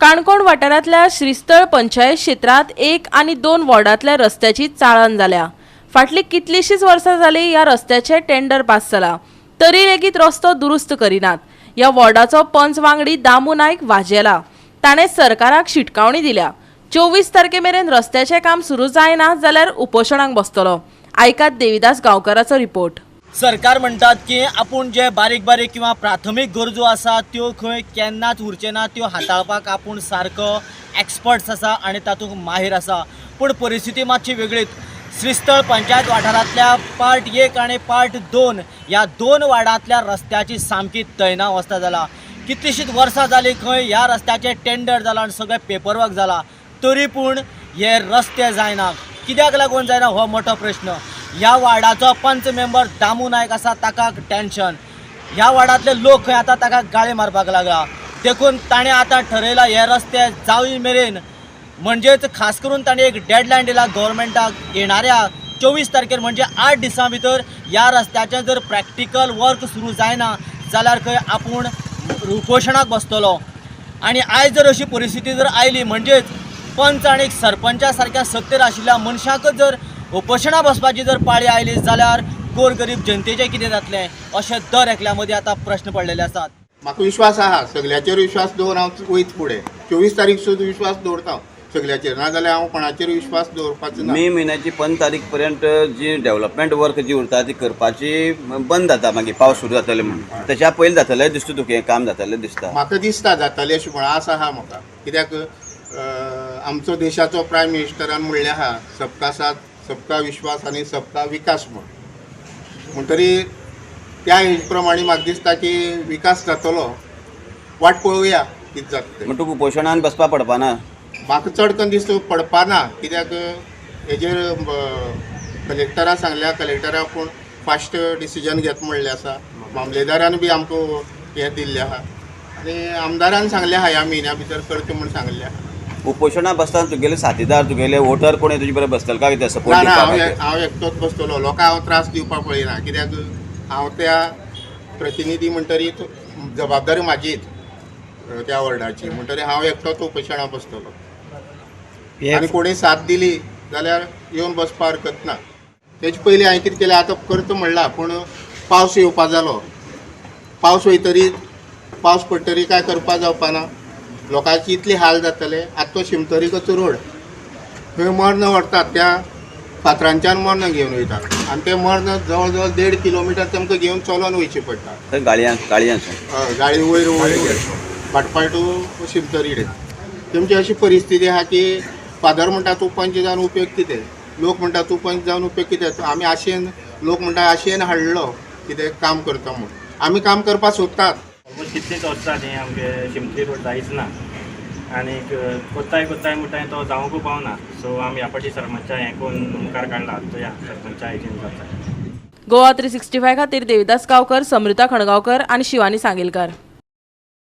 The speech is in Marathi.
काणकोण वाठारांतल्या श्रीस्थळ पंचायत क्षेत्रात 1 आनी 2 वॉर्डांतल्या रस्त्याची चाळण जाल्या। फाटली कितलीशीच वर्सां जाली ह्या रस्त्याचे टेंडर पास जाला, तरी लेगीत रस्तो दुरुस्त करिनात। ह्या वॉर्डाचो पंच वांगडी दामू नायक वाजेला। ताणें सरकाराक शिटकावणी दिल्या। 24 तारखेमेरेन रस्त्याचे काम सुरू जायना जाल्यार उपोशणाक बसतलो। आयकात देविदास गांवकाराचो रिपोर्ट। सरकार म्हणतात की आपूण जे बारीक बारीक किंवा प्राथमीक गरजो आसा त्यो खंय केन्नाच उरचे ना, त्यो हाताळपाक आपूण सारको एक्सपर्ट्स आसा आनी तातूंत माहीर आसा। पूण परिस्थिती मातशी वेगळीच। श्रीस्थळ पंचायत वाठारांतल्या पार्ट 1 आनी पार्ट 2 ह्या 2 वार्डांतल्या रस्त्याची सामकी तयनावस्था जाला। कितलीशींच वर्सां जालीं खंय ह्या रस्त्याचे टेंडर जाला आनी सगळें पेपरवर्क जाला, तरी पूण हे रस्ते जायना। कित्याक लागून जायना हो मोठो प्रश्न। ह्या वार्डाचो पंच मेंबर दामू नायक आसा, ताका टेन्शन। ह्या वार्डांतले लोक खंय आतां ताका गाळी मारपाक लागला। देखून ताणें आतां ठरयला हे रस्ते जावचे मेरेन, म्हणजेच खास करून ताणें एक डेडलायन दिला गव्हर्मेंटाक। येणाऱ्या 24 तारखेर म्हणजे 8 दिसां भितर ह्या रस्त्याचें जर प्रॅक्टिकल वर्क सुरू जायना जाल्यार खंय आपूण उपोशणाक बसतलो। आनी आयज जर अशी परिस्थिती जर आयली, म्हणजेच पंच आनी सरपंचा सारक्या सत्तेर आशिल्ल्या मनशाकच जर उपोशणां बसपाची जर पाळी आयली जाल्यार गोरगरीब जनतेचें कितें जातलें, अशें दर एकल्या मदीं आतां प्रश्न पडलेले आसात। म्हाका विश्वास आहा, सगळ्याचेर विश्वास दवर हांव वयत फुडें। 24 तारीख सुद्दां विश्वास दवरता सगळ्याचेर, नाजाल्यार हांव कोणाचेर विश्वास दवरपाचो ना। मे म्हयन्याची 15 तारीख पर्यंत जी डेव्हलपमेंट वर्क जी उरता ती करपाची बंद जाता, मागीर पावस सुरू जातले म्हणून। तेच्या पयलीं जातलें दिसता तुका, हें काम जातलें दिसता? म्हाका दिसता जातलें अशें, पूण आस आहा म्हाका। कित्याक आमचो देशाचो प्रायम मिनिस्टरान म्हणलें आहा, सबका साथ सबका विश्वास आनी सबका विकास म्हणटरी त्या हेज प्रमाणे म्हाका दिसता की विकास जातलो। वाट पळोवया कितें जाता म्हणटूक उपोशणान बसपा पडपा ना? म्हाका चड करून दिसता पडपा ना। कित्याक हेजेर कलेक्टरा सांगल्या, कलेक्टरा पूण फास्ट डिसिजन घेत म्हणलें आसा। मामलेदारान बी आमकां हें दिल्लें आहा आनी आमदारान सांगलें आहा ह्या म्हयन्या भितर करचें म्हूण सांगलें आहा। उपोशणा बसतना तुगेले साथीदार, तुगेले वोटर कोणी तुजे बरोबर बसतले काय? कितें सपोर्ट ना दिवपाक? हांव एकटोच बसतलो, लोकांक हांव त्रास दिवपाक पळयना। कित्याक हांव त्या प्रतिनिधी म्हणटरी जबाबदारी म्हाजीच त्या वॉर्डाची, म्हणटरी हांव एकटोच उपोशणाक बसतलो। आनी कोणी साथ दिली जाल्यार येवन बसपाक हरकत ना। तेजे पयलीं हांवें कितें केलें, आतां करता म्हणला, पूण पावस येवपा जालो। पावस वयतरी, पावस पडटरी काय करपा जावपा ना। लोकांचे इतले हाल जातले। आतां तो शिमतरीचो रोड, थंय मर्ण व्हरतात, त्या फातरांच्यान मर्ण घेवन वयतात आनी ते मर्ण जवळ जवळ 1.5 किलोमिटर तेमकां घेवन चलोन वयचें पडटा। थंय गाळयांत गाडी वयर वयर भाटपाळ टू शिमतरी रे। तेमची अशी परिस्थिती आहा की फादर म्हणटा तूं पंच जावन उपयोग कितें, लोक म्हणटा तूं पंच जावन उपयोग कितें। आमी आशेन, लोक म्हणटा आशेन हाडलो कितें काम करता म्हूण। आमी काम करपाक सोदतात। ऑलमोस्ट कितलींच वर्सां न्ही आमगे शिमतरी रोड जायच ना आनी कोत्ताय म्हणटा तो जावंकूय पावना। सो आमी ह्या फावटी सरपंचा हें कोण मुखार काडला, तो ह्या सरपंचा हेजेन जाता। गोवा 365 खातीर देविदास गांवकर, समृता खणगांवकर आनी शिवानी सांगेलकार।